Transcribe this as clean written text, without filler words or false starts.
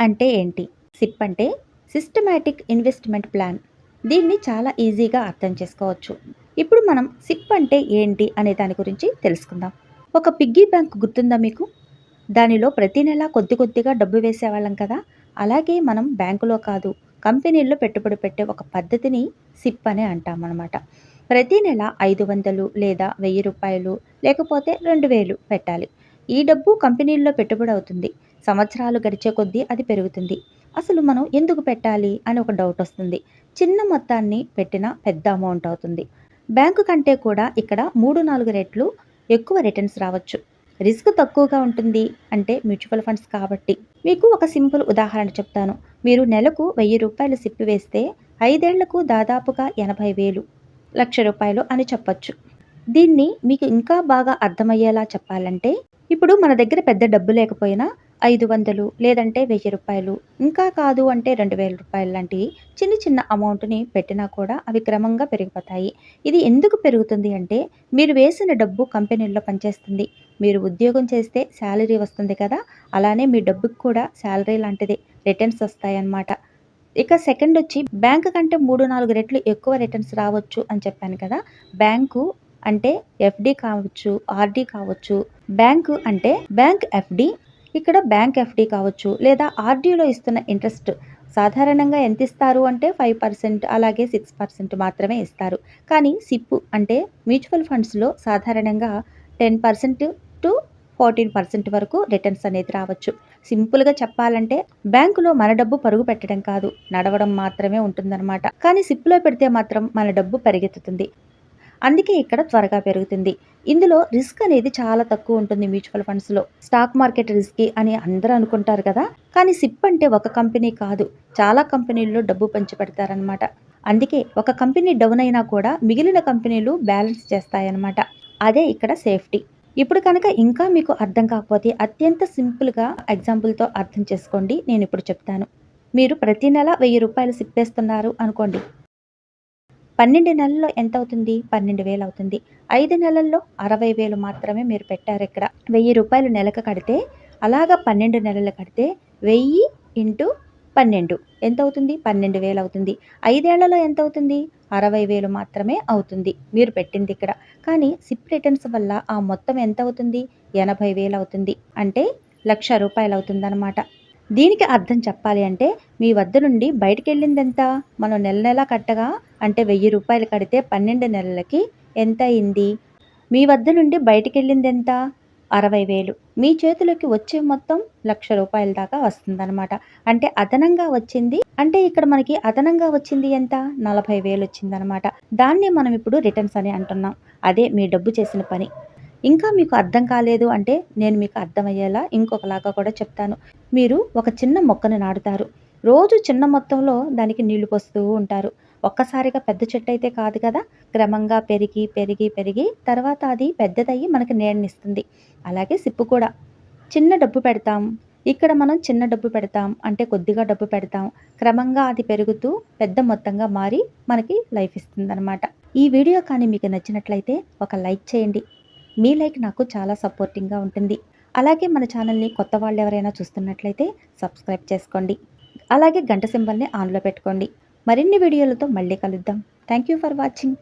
అంటే ఏంటి? సిప్ అంటే సిస్టమాటిక్ ఇన్వెస్ట్మెంట్ ప్లాన్. దీన్ని చాలా ఈజీగా అర్థం చేసుకోవచ్చు. ఇప్పుడు మనం సిప్ అంటే ఏంటి అనే దాని గురించి తెలుసుకుందాం. ఒక పిగ్గీ బ్యాంక్ గుర్తుందా మీకు? దానిలో ప్రతి నెల కొద్ది కొద్దిగా డబ్బు వేసేవాళ్ళం కదా! అలాగే మనం బ్యాంకులో కాదు, కంపెనీల్లో పెట్టుబడి పెట్టే ఒక పద్ధతిని సిప్ అని అంటామనమాట. ప్రతి నెల 500 లేదా రూ. 1000 లేకపోతే 2000 పెట్టాలి. ఈ డబ్బు కంపెనీల్లో పెట్టుబడి అవుతుంది. సంవత్సరాలు గడిచే కొద్దీ అది పెరుగుతుంది. అసలు మనం ఎందుకు పెట్టాలి అని ఒక డౌట్ వస్తుంది. చిన్న మొత్తాన్ని పెట్టినా పెద్ద అమౌంట్ అవుతుంది. బ్యాంకు కంటే కూడా ఇక్కడ 3, 4 రెట్లు ఎక్కువ రిటర్న్స్ రావచ్చు. రిస్క్ తక్కువగా ఉంటుంది. అంటే మ్యూచువల్ ఫండ్స్ కాబట్టి. మీకు ఒక సింపుల్ ఉదాహరణ చెప్తాను. మీరు నెలకు రూ. 1000 సిప్ వేస్తే 5 ఏళ్లకు దాదాపుగా 80,000 రూ. 1,00,000 అని చెప్పొచ్చు. దీన్ని మీకు ఇంకా బాగా అర్థమయ్యేలా చెప్పాలంటే, ఇప్పుడు మన దగ్గర పెద్ద డబ్బు లేకపోయినా 500 లేదంటే రూ. 1000 ఇంకా కాదు అంటే రూ. 2,000 లాంటి చిన్న చిన్న అమౌంట్‌ని పెట్టినా కూడా అవి క్రమంగా పెరిగిపోతాయి. ఇది ఎందుకు పెరుగుతుంది అంటే, మీరు వేసిన డబ్బు కంపెనీల్లో పనిచేస్తుంది. మీరు ఉద్యోగం చేస్తే సాలరీ వస్తుంది కదా! అలానే మీ డబ్బుకి కూడా సాలరీ లాంటిదే రిటర్న్స్ వస్తాయన్నమాట. ఇక సెకండొచ్చి బ్యాంక్ కంటే 3, 4 రెట్లు ఎక్కువ రిటర్న్స్ రావచ్చు అని చెప్పాను కదా! బ్యాంకు అంటే ఎఫ్‌డి కావచ్చు, ఆర్‌డి కావచ్చు. బ్యాంకు అంటే బ్యాంక్ ఎఫ్‌డి. ఇక్కడ బ్యాంక్ ఎఫ్‌డి కావచ్చు లేదా ఆర్‌డిలో ఇస్తున్న ఇంట్రెస్ట్ సాధారణంగా ఎంతిస్తారు అంటే 5% అలాగే 6% మాత్రమే ఇస్తారు. కానీ సిప్ అంటే మ్యూచువల్ ఫండ్స్‌లో సాధారణంగా 10% టు 14% వరకు రిటర్న్స్ అనేది రావచ్చు. సింపుల్‌గా చెప్పాలంటే బ్యాంకులో మన డబ్బు పరుగు పెట్టడం కాదు, నడవడం మాత్రమే ఉంటుందన్నమాట. కానీ సిప్‌లో పెడితే మాత్రం మన డబ్బు పరిగెత్తుతుంది. అందుకే ఇక్కడ త్వరగా పెరుగుతుంది. ఇందులో రిస్క్ అనేది చాలా తక్కువ ఉంటుంది మ్యూచువల్ ఫండ్స్‌లో. స్టాక్ మార్కెట్ రిస్కీ అని అందరూ అనుకుంటారు కదా! కానీ సిప్ అంటే ఒక కంపెనీ కాదు, చాలా కంపెనీల్లో డబ్బు పంచిపెడతారనమాట. అందుకే ఒక కంపెనీ డౌన్ అయినా కూడా మిగిలిన కంపెనీలు బ్యాలెన్స్ చేస్తాయన్నమాట. అదే ఇక్కడ సేఫ్టీ. ఇప్పుడు కనుక ఇంకా మీకు అర్థం కాకపోతే అత్యంత సింపుల్‌గా ఎగ్జాంపుల్‌తో అర్థం చేసుకోండి. నేనిప్పుడు చెప్తాను. మీరు ప్రతి నెల రూ. 1000 సిప్పేస్తున్నారు అనుకోండి. 12 నెలల్లో ఎంతవుతుంది? 12,000 అవుతుంది. 5 నెలల్లో 60,000 మాత్రమే మీరు పెట్టారిక్కడ. రూ. 1000 నెలకు కడితే, అలాగా 12 నెలలు కడితే 1000 ఇంటూ 12 ఎంతవుతుంది? 12,000 అవుతుంది. 5 ఏళ్లలో ఎంతవుతుంది? 60,000 మాత్రమే అవుతుంది మీరు పెట్టిందిక్కడ. కానీ సిప్ రిటర్న్స్ వల్ల ఆ మొత్తం ఎంతవుతుంది? 80,000 అవుతుంది. అంటే రూ. 1,00,000 అవుతుందనమాట. దీనికి అర్థం చెప్పాలి అంటే, మీ వద్ద నుండి బయటికెళ్ళిందెంత? మనం నెల నెలా కట్టగా అంటే రూ. 1,000 కడితే 12 నెలలకి ఎంత అయింది? మీ వద్ద నుండి బయటికెళ్ళిందెంత? 60,000. మీ చేతులోకి వచ్చే మొత్తం రూ. 1,00,000 దాకా వస్తుందనమాట. అంటే అదనంగా వచ్చింది అంటే ఇక్కడ మనకి అదనంగా వచ్చింది ఎంత? 40,000 వచ్చిందనమాట. దాన్నే మనం ఇప్పుడు రిటర్న్స్ అని అంటున్నాం. అదే మీ డబ్బు చేసిన పని. ఇంకా మీకు అర్థం కాలేదు అంటే నేను మీకు అర్థమయ్యేలా ఇంకొకలాగా కూడా చెప్తాను. మీరు ఒక చిన్న మొక్కను నాటుతారు. రోజు చిన్న మొత్తంలో దానికి నీళ్లు పోస్తూ ఉంటారు. ఒక్కసారిగా పెద్ద చెట్టు అయితే కాదు కదా! క్రమంగా పెరిగి, పెరిగి, పెరిగి తర్వాత అది పెద్దదయ్యి మనకి నీడనిస్తుంది. అలాగే సిప్పు కూడా. చిన్న డబ్బు పెడతాం. ఇక్కడ మనం చిన్న డబ్బు పెడతాం. అంటే కొద్దిగా డబ్బు పెడతాం. క్రమంగా అది పెరుగుతూ పెద్ద మొత్తంగా మారి మనకి లైఫ్ ఇస్తుందనమాట. ఈ వీడియో కానీ మీకు నచ్చినట్లయితే ఒక లైక్ చేయండి. మీ లైక్ నాకు చాలా సపోర్టింగ్‌గా ఉంటుంది. అలాగే మన ఛానల్‌ని కొత్త వాళ్ళెవరైనా చూస్తున్నట్లయితే సబ్స్క్రైబ్ చేసుకోండి. అలాగే గంట సింబల్‌ని ఆన్‌లో పెట్టుకోండి. మరిన్ని వీడియోలతో మళ్ళీ కలుద్దాం. Thank you for watching.